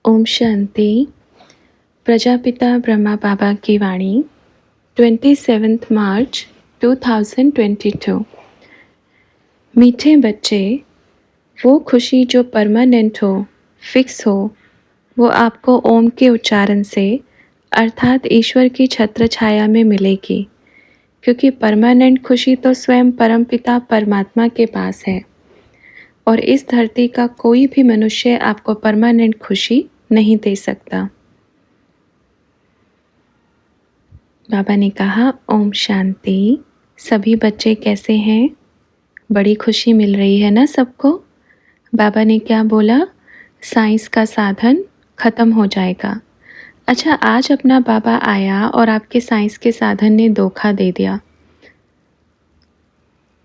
ओम शांति। प्रजापिता ब्रह्मा बाबा की वाणी 27 मार्च 2022। मीठे बच्चे, वो खुशी जो परमानेंट हो, फिक्स हो, वो आपको ओम के उच्चारण से अर्थात ईश्वर की छत्र छाया में मिलेगी, क्योंकि परमानेंट खुशी तो स्वयं परमपिता परमात्मा के पास है और इस धरती का कोई भी मनुष्य आपको परमानेंट खुशी नहीं दे सकता। बाबा ने कहा ओम शांति। सभी बच्चे कैसे हैं? बड़ी खुशी मिल रही है ना सबको। बाबा ने क्या बोला? साइंस का साधन ख़त्म हो जाएगा। अच्छा, आज अपना बाबा आया और आपके साइंस के साधन ने धोखा दे दिया।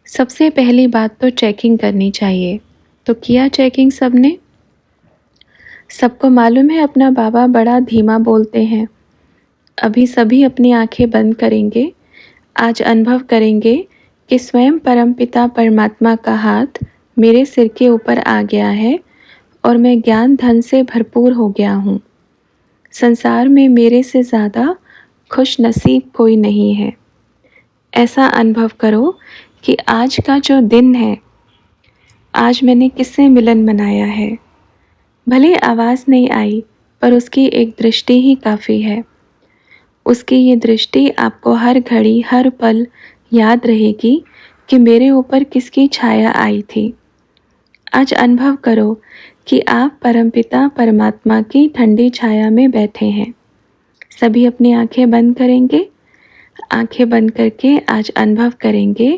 सबसे पहली बात तो चेकिंग करनी चाहिए। तो किया चेकिंग सबने? सबको मालूम है अपना बाबा बड़ा धीमा बोलते हैं। अभी सभी अपनी आंखें बंद करेंगे। आज अनुभव करेंगे कि स्वयं परमपिता परमात्मा का हाथ मेरे सिर के ऊपर आ गया है और मैं ज्ञान धन से भरपूर हो गया हूँ। संसार में मेरे से ज़्यादा खुश नसीब कोई नहीं है। ऐसा अनुभव करो कि आज का जो दिन है, आज मैंने किससे मिलन मनाया है। भले आवाज़ नहीं आई, पर उसकी एक दृष्टि ही काफ़ी है। उसकी ये दृष्टि आपको हर घड़ी हर पल याद रहेगी कि मेरे ऊपर किसकी छाया आई थी। आज अनुभव करो कि आप परमपिता परमात्मा की ठंडी छाया में बैठे हैं। सभी अपनी आंखें बंद करेंगे। आंखें बंद करके आज अनुभव करेंगे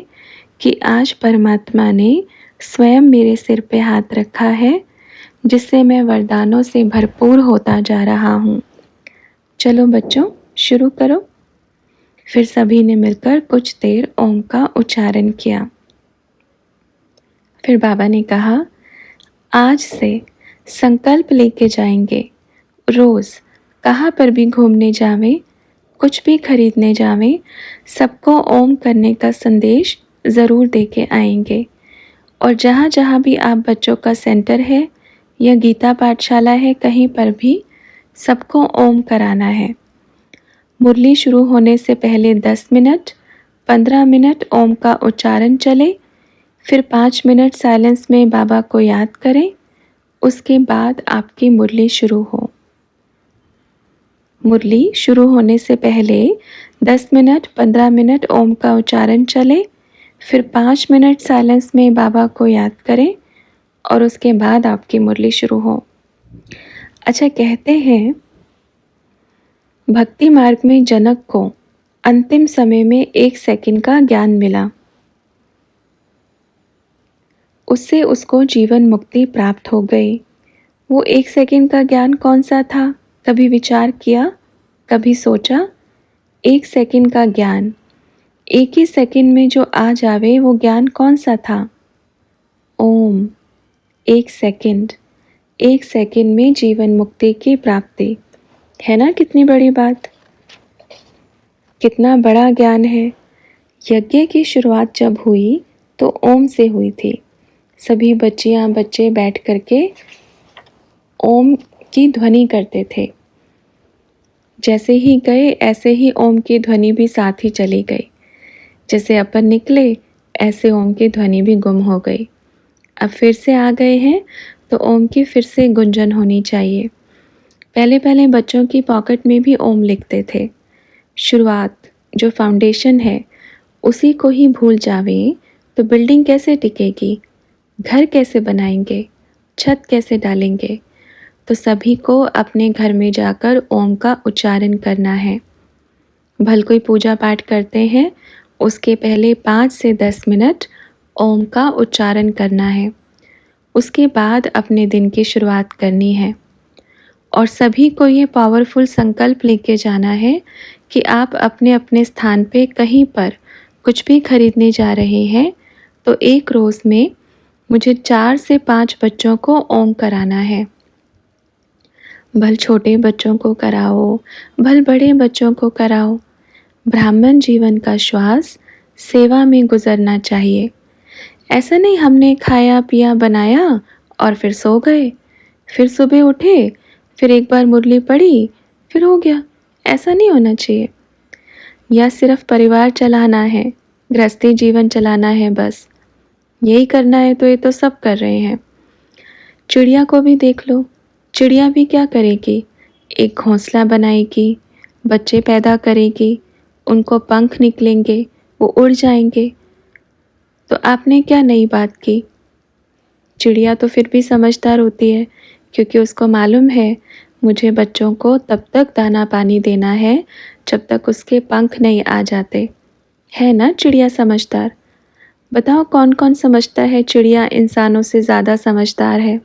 कि आज परमात्मा ने स्वयं मेरे सिर पे हाथ रखा है, जिससे मैं वरदानों से भरपूर होता जा रहा हूँ। चलो बच्चों, शुरू करो। फिर सभी ने मिलकर कुछ देर ओम का उच्चारण किया। फिर बाबा ने कहा, आज से संकल्प लेके जाएंगे, रोज़ कहाँ पर भी घूमने जावें, कुछ भी खरीदने जावें, सबको ओम करने का संदेश ज़रूर दे के आएंगे। और जहाँ जहाँ भी आप बच्चों का सेंटर है या गीता पाठशाला है, कहीं पर भी सबको ओम कराना है। मुरली शुरू होने से पहले 10 मिनट, 15 मिनट ओम का उच्चारण चले, फिर 5 मिनट साइलेंस में बाबा को याद करें। उसके बाद आपकी मुरली शुरू हो। मुरली शुरू होने से पहले 10 मिनट, 15 मिनट ओम का उच्चारण चले, फिर 5 मिनट साइलेंस में बाबा को याद करें और उसके बाद आपकी मुरली शुरू हो। अच्छा, कहते हैं भक्ति मार्ग में जनक को अंतिम समय में 1 सेकंड का ज्ञान मिला। उससे उसको जीवन मुक्ति प्राप्त हो गई। वो 1 सेकंड का ज्ञान कौन सा था? कभी विचार किया? कभी सोचा? 1 सेकंड का ज्ञान, एक ही सेकंड में जो आ जावे, वो ज्ञान कौन सा था? ओम। 1 सेकंड, 1 सेकंड में जीवन मुक्ति की प्राप्ति है ना। कितनी बड़ी बात, कितना बड़ा ज्ञान है। यज्ञ की शुरुआत जब हुई तो ओम से हुई थी। सभी बच्चियां बच्चे बैठ करके ओम की ध्वनि करते थे। जैसे ही गए ऐसे ही ओम की ध्वनि भी साथ ही चली गई। जैसे अपन निकले ऐसे ओम की ध्वनि भी गुम हो गई। अब फिर से आ गए हैं तो ओम की फिर से गुंजन होनी चाहिए। पहले पहले बच्चों की पॉकेट में भी ओम लिखते थे। शुरुआत जो फाउंडेशन है उसी को ही भूल जावें तो बिल्डिंग कैसे टिकेगी, घर कैसे बनाएंगे, छत कैसे डालेंगे। तो सभी को अपने घर में जाकर ओम का उच्चारण करना है। भल कोई पूजा पाठ करते हैं, उसके पहले 5 से 10 मिनट ओम का उच्चारण करना है। उसके बाद अपने दिन की शुरुआत करनी है। और सभी को ये पावरफुल संकल्प लेके जाना है कि आप अपने अपने स्थान पे कहीं पर कुछ भी खरीदने जा रहे हैं तो एक रोज़ में मुझे 4 से 5 बच्चों को ओम कराना है। भल छोटे बच्चों को कराओ, भल बड़े बच्चों को कराओ। ब्राह्मण जीवन का श्वास सेवा में गुजरना चाहिए। ऐसा नहीं हमने खाया पिया बनाया और फिर सो गए, फिर सुबह उठे फिर एक बार मुरली पढ़ी, फिर हो गया। ऐसा नहीं होना चाहिए। या सिर्फ परिवार चलाना है, गृहस्थी जीवन चलाना है, बस यही करना है तो ये तो सब कर रहे हैं। चिड़िया को भी देख लो, चिड़िया भी क्या करेगी? एक घोंसला बनाएगी, बच्चे पैदा करेगी, उनको पंख निकलेंगे, वो उड़ जाएंगे। तो आपने क्या नई बात की? चिड़िया तो फिर भी समझदार होती है, क्योंकि उसको मालूम है मुझे बच्चों को तब तक दाना पानी देना है जब तक उसके पंख नहीं आ जाते। है ना चिड़िया समझदार? बताओ कौन कौन समझता है चिड़िया इंसानों से ज़्यादा समझदार है?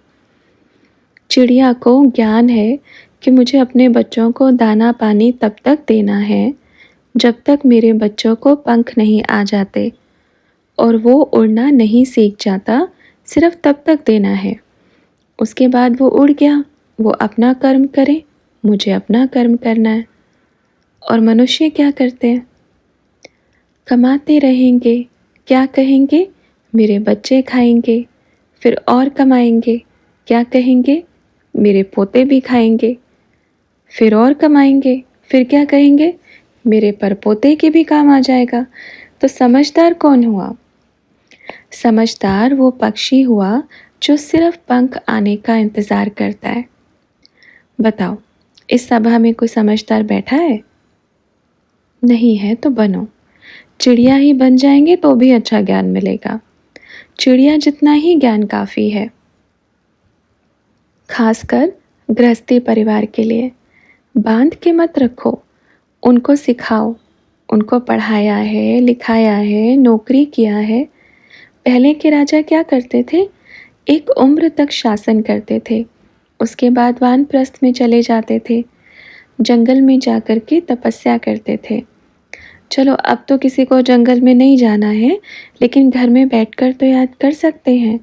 चिड़िया को ज्ञान है कि मुझे अपने बच्चों को दाना पानी तब तक देना है जब तक मेरे बच्चों को पंख नहीं आ जाते और वो उड़ना नहीं सीख जाता, सिर्फ तब तक देना है। उसके बाद वो उड़ गया, वो अपना कर्म करे, मुझे अपना कर्म करना है। और मनुष्य क्या करते हैं? कमाते रहेंगे, क्या कहेंगे? मेरे बच्चे खाएंगे, फिर और कमाएंगे, क्या कहेंगे? मेरे पोते भी खाएंगे, फिर और कमाएंगे, फिर क्या कहेंगे? मेरे परपोते के भी काम आ जाएगा। तो समझदार कौन हुआ? समझदार वो पक्षी हुआ जो सिर्फ पंख आने का इंतज़ार करता है। बताओ, इस सभा में कोई समझदार बैठा है? नहीं है तो बनो। चिड़िया ही बन जाएंगे तो भी अच्छा ज्ञान मिलेगा। चिड़िया जितना ही ज्ञान काफ़ी है, खासकर गृहस्थी परिवार के लिए। बांध के मत रखो, उनको सिखाओ। उनको पढ़ाया है, लिखाया है, नौकरी किया है। पहले के राजा क्या करते थे? एक उम्र तक शासन करते थे, उसके बाद वानप्रस्थ में चले जाते थे, जंगल में जाकर के तपस्या करते थे। चलो अब तो किसी को जंगल में नहीं जाना है, लेकिन घर में बैठकर तो याद कर सकते हैं,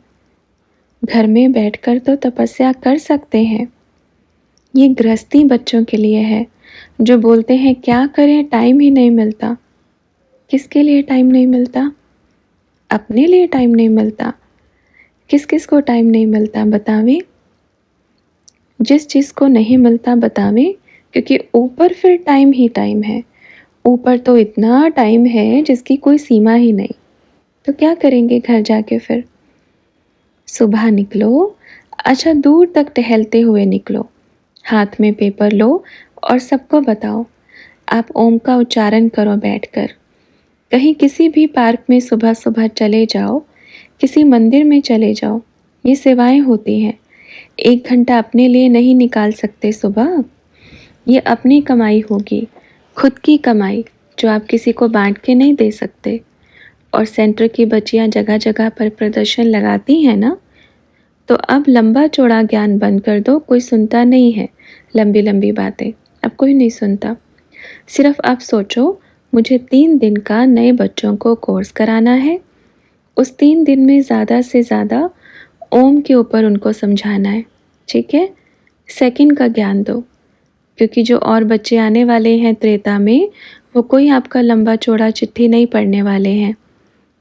घर में बैठकर तो तपस्या कर सकते हैं। ये गृहस्थी बच्चों के लिए है जो बोलते हैं क्या करें, टाइम ही नहीं मिलता। किसके लिए टाइम नहीं मिलता? अपने लिए टाइम नहीं मिलता। किस किस को टाइम नहीं मिलता बतावें? जिस चीज़ को नहीं मिलता बतावें, क्योंकि ऊपर फिर टाइम ही टाइम है। ऊपर तो इतना टाइम है जिसकी कोई सीमा ही नहीं। तो क्या करेंगे घर जाके फिर? सुबह निकलो, अच्छा दूर तक टहलते हुए निकलो, हाथ में पेपर लो और सबको बताओ। आप ओम का उच्चारण करो बैठकर। कहीं किसी भी पार्क में सुबह सुबह चले जाओ, किसी मंदिर में चले जाओ, ये सेवाएं होती हैं। 1 घंटा अपने लिए नहीं निकाल सकते सुबह? ये अपनी कमाई होगी, खुद की कमाई, जो आप किसी को बांट के नहीं दे सकते। और सेंटर की बच्चियां जगह जगह पर प्रदर्शन लगाती हैं ना, तो अब लंबा चौड़ा ज्ञान बंद कर दो। कोई सुनता नहीं है लंबी लंबी बातें, अब कोई नहीं सुनता। सिर्फ आप सोचो, मुझे 3 दिन का नए बच्चों को कोर्स कराना है। उस 3 दिन में ज़्यादा से ज़्यादा ओम के ऊपर उनको समझाना है, ठीक है? सेकंड का ज्ञान दो, क्योंकि जो और बच्चे आने वाले हैं त्रेता में, वो कोई आपका लंबा चौड़ा चिट्ठी नहीं पढ़ने वाले हैं।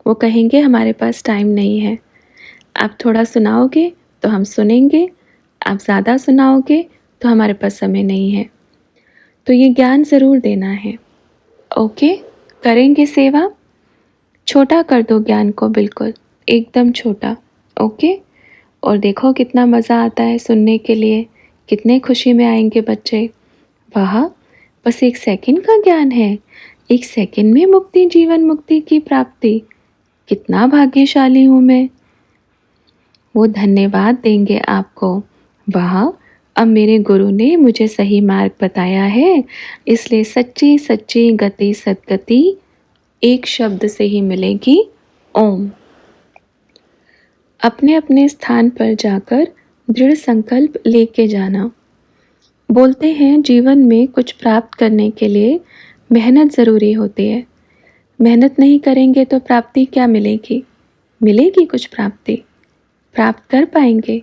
वो कहेंगे हमारे पास टाइम नहीं है। आप थोड़ा सुनाओगे तो हम सुनेंगे, आप ज़्यादा सुनाओगे तो हमारे पास समय नहीं है। तो ये ज्ञान ज़रूर देना है। ओके, करेंगे सेवा। छोटा कर दो ज्ञान को, बिल्कुल एकदम छोटा। ओके, और देखो कितना मज़ा आता है सुनने के लिए, कितने खुशी में आएंगे बच्चे। वाह, बस 1 सेकंड का ज्ञान है, 1 सेकंड में मुक्ति, जीवन मुक्ति की प्राप्ति। कितना भाग्यशाली हूँ मैं। वो धन्यवाद देंगे आपको। वाह, अब मेरे गुरु ने मुझे सही मार्ग बताया है, इसलिए सच्ची सच्ची गति सद्गति एक शब्द से ही मिलेगी, ओम। अपने अपने स्थान पर जाकर दृढ़ संकल्प लेके जाना। बोलते हैं जीवन में कुछ प्राप्त करने के लिए मेहनत ज़रूरी होती है। मेहनत नहीं करेंगे तो प्राप्ति क्या मिलेगी? मिलेगी कुछ प्राप्ति? प्राप्त कर पाएंगे?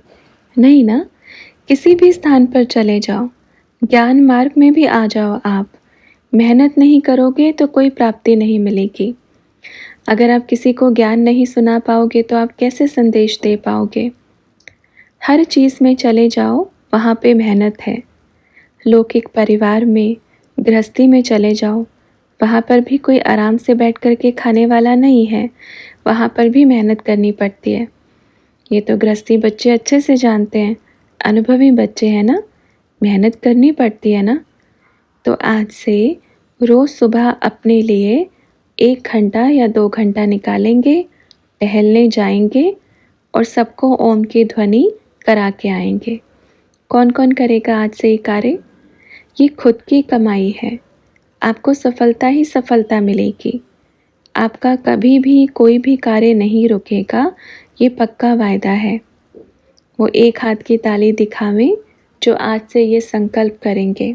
नहीं ना। किसी भी स्थान पर चले जाओ, ज्ञान मार्ग में भी आ जाओ आप, मेहनत नहीं करोगे तो कोई प्राप्ति नहीं मिलेगी। अगर आप किसी को ज्ञान नहीं सुना पाओगे तो आप कैसे संदेश दे पाओगे? हर चीज़ में चले जाओ, वहाँ पे मेहनत है, लौकिक परिवार में, गृहस्थी में चले जाओ, वहाँ पर भी कोई आराम से बैठ कर के खाने वाला नहीं है, वहाँ पर भी मेहनत करनी पड़ती है। ये तो गृहस्थी बच्चे अच्छे से जानते हैं, अनुभवी बच्चे हैं ना, मेहनत करनी पड़ती है ना। तो आज से रोज़ सुबह अपने लिए 1 घंटा या 2 घंटा निकालेंगे, टहलने जाएंगे और सबको ओम की ध्वनि करा के आएंगे। कौन कौन करेगा आज से ये कार्य? ये खुद की कमाई है, आपको सफलता ही सफलता मिलेगी। आपका कभी भी कोई भी कार्य नहीं रुकेगा, ये पक्का वायदा है। वो एक हाथ की ताली दिखावें जो आज से ये संकल्प करेंगे।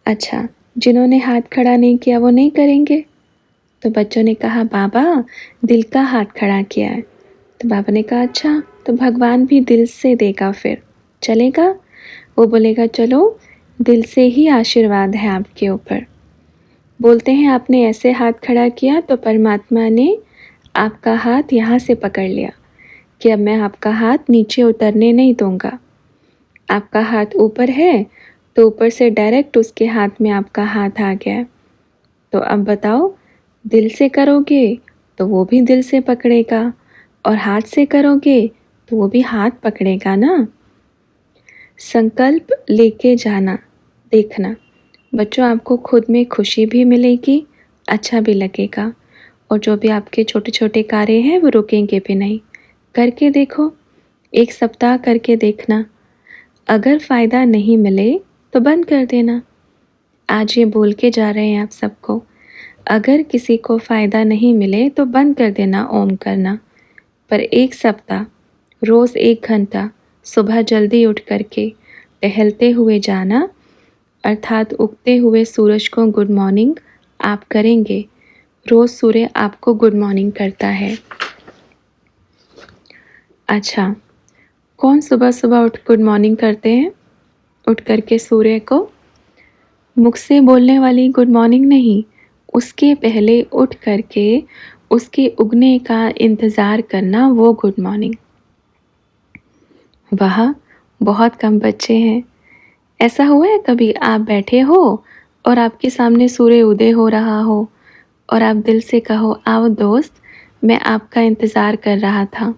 अच्छा, जिन्होंने हाथ खड़ा नहीं किया वो नहीं करेंगे? तो बच्चों ने कहा बाबा दिल का हाथ खड़ा किया है। तो बाबा ने कहा अच्छा, तो भगवान भी दिल से देगा, फिर चलेगा? वो बोलेगा चलो, दिल से ही आशीर्वाद है आपके ऊपर। बोलते हैं आपने ऐसे हाथ खड़ा किया तो परमात्मा ने आपका हाथ यहाँ से पकड़ लिया कि अब मैं आपका हाथ नीचे उतरने नहीं दूंगा। आपका हाथ ऊपर है तो ऊपर से डायरेक्ट उसके हाथ में आपका हाथ आ गया। तो अब बताओ, दिल से करोगे तो वो भी दिल से पकड़ेगा और हाथ से करोगे तो वो भी हाथ पकड़ेगा ना। संकल्प लेके जाना, देखना बच्चों आपको खुद में खुशी भी मिलेगी, अच्छा भी लगेगा और जो भी आपके छोटे छोटे कार्य हैं वो रुकेंगे भी नहीं। करके देखो, 1 सप्ताह करके देखना। अगर फ़ायदा नहीं मिले तो बंद कर देना। आज ये बोल के जा रहे हैं आप सबको, अगर किसी को फ़ायदा नहीं मिले तो बंद कर देना ओम करना। पर 1 सप्ताह रोज़ 1 घंटा सुबह जल्दी उठ करके टहलते हुए जाना, अर्थात उगते हुए सूरज को गुड मॉर्निंग आप करेंगे। रोज़ सूर्य आपको गुड मॉर्निंग करता है। अच्छा, कौन सुबह सुबह उठ गुड मॉर्निंग करते हैं? उठ करके सूर्य को मुख से बोलने वाली गुड मॉर्निंग नहीं, उसके पहले उठ करके उसके उगने का इंतज़ार करना, वो गुड मॉर्निंग। वाह, बहुत कम बच्चे हैं। ऐसा हुआ है कभी आप बैठे हो और आपके सामने सूर्य उदय हो रहा हो और आप दिल से कहो आओ दोस्त, मैं आपका इंतज़ार कर रहा था,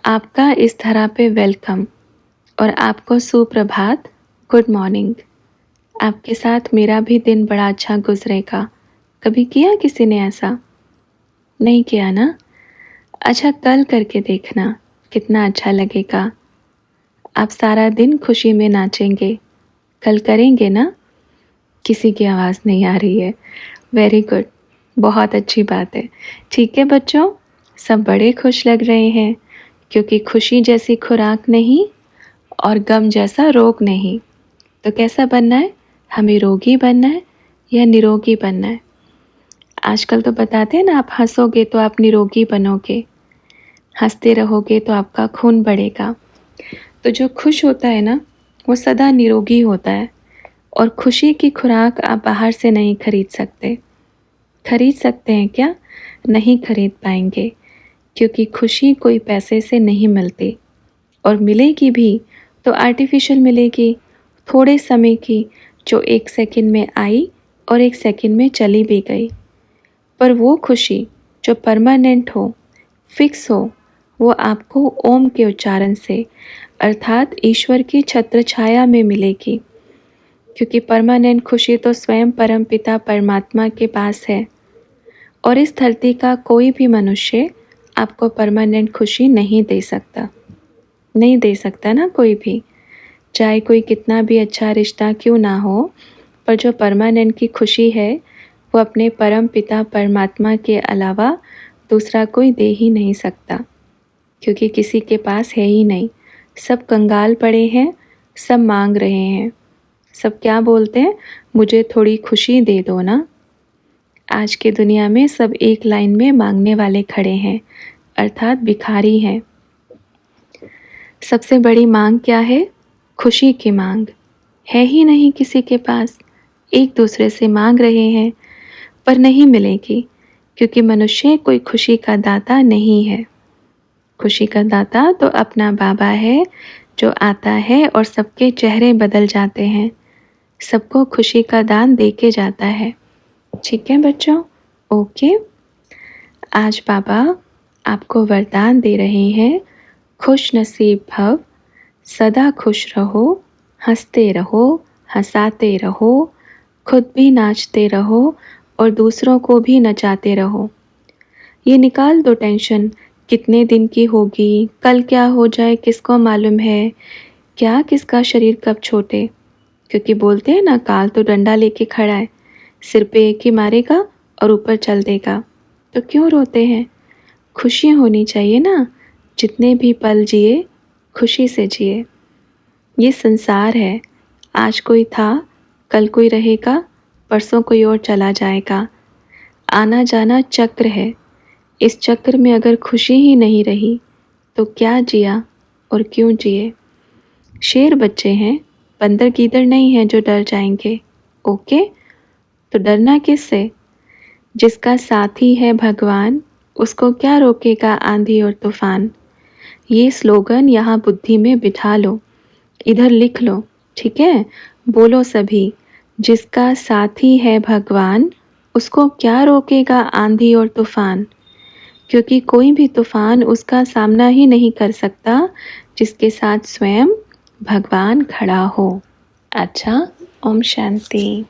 आपका इस धरा पे वेलकम और आपको सुप्रभात, गुड मॉर्निंग, आपके साथ मेरा भी दिन बड़ा अच्छा गुजरेगा। कभी किया किसी ने ऐसा? नहीं किया ना? अच्छा, कल करके देखना कितना अच्छा लगेगा। आप सारा दिन खुशी में नाचेंगे। कल करेंगे ना? किसी की आवाज़ नहीं आ रही है। वेरी गुड, बहुत अच्छी बात है। ठीक है बच्चों, सब बड़े खुश लग रहे हैं क्योंकि खुशी जैसी खुराक नहीं और गम जैसा रोग नहीं। तो कैसा बनना है? हमें रोगी बनना है या निरोगी बनना है? आजकल तो बताते हैं ना, आप हंसोगे तो आप निरोगी बनोगे, हंसते रहोगे तो आपका खून बढ़ेगा। तो जो खुश होता है ना, वो सदा निरोगी होता है। और खुशी की खुराक आप बाहर से नहीं खरीद सकते। खरीद सकते हैं क्या? नहीं खरीद पाएंगे, क्योंकि खुशी कोई पैसे से नहीं मिलती और मिलेगी भी तो आर्टिफिशियल मिलेगी, थोड़े समय की, जो 1 सेकंड में आई और 1 सेकंड में चली भी गई। पर वो खुशी जो परमानेंट हो, फिक्स हो, वो आपको ओम के उच्चारण से अर्थात ईश्वर की छत्र छाया में मिलेगी, क्योंकि परमानेंट खुशी तो स्वयं परमपिता परमात्मा के पास है और इस धरती का कोई भी मनुष्य आपको परमानेंट खुशी नहीं दे सकता। नहीं दे सकता ना कोई भी, चाहे कोई कितना भी अच्छा रिश्ता क्यों ना हो, पर जो परमानेंट की खुशी है वो अपने परम पिता परमात्मा के अलावा दूसरा कोई दे ही नहीं सकता, क्योंकि किसी के पास है ही नहीं। सब कंगाल पड़े हैं, सब मांग रहे हैं। सब क्या बोलते हैं? मुझे थोड़ी खुशी दे दो ना। आज की दुनिया में सब एक लाइन में मांगने वाले खड़े हैं, अर्थात भिखारी हैं। सबसे बड़ी मांग क्या है? खुशी की मांग है ही नहीं किसी के पास। एक दूसरे से मांग रहे हैं पर नहीं मिलेगी, क्योंकि मनुष्य कोई खुशी का दाता नहीं है। खुशी का दाता तो अपना बाबा है, जो आता है और सबके चेहरे बदल जाते हैं, सबको खुशी का दान दे के जाता है। ठीक है बच्चों? ओके। आज बाबा आपको वरदान दे रहे हैं, खुश नसीब भव, सदा खुश रहो, हंसते रहो, हंसाते रहो, खुद भी नाचते रहो और दूसरों को भी नचाते रहो। ये निकाल दो टेंशन, कितने दिन की होगी, कल क्या हो जाए किसको मालूम है, क्या किसका शरीर कब छोटे। क्योंकि बोलते हैं ना, काल तो डंडा लेके खड़ा है, सिर पे एक ही मारेगा और ऊपर चल देगा। तो क्यों रोते हैं? खुशी होनी चाहिए ना। जितने भी पल जिए खुशी से जिए। ये संसार है, आज कोई था, कल कोई रहेगा, परसों कोई और चला जाएगा। आना जाना चक्र है, इस चक्र में अगर खुशी ही नहीं रही तो क्या जिया और क्यों जिए। शेर बच्चे हैं, बंदर गीदड़ नहीं हैं जो डर जाएंगे। ओके, तो डरना किससे? जिसका साथी है भगवान, उसको क्या रोकेगा आंधी और तूफान। ये स्लोगन यहाँ बुद्धि में बिठा लो, इधर लिख लो। ठीक है? बोलो सभी, जिसका साथी है भगवान, उसको क्या रोकेगा आंधी और तूफान। क्योंकि कोई भी तूफान उसका सामना ही नहीं कर सकता जिसके साथ स्वयं भगवान खड़ा हो। अच्छा, ओम शांति।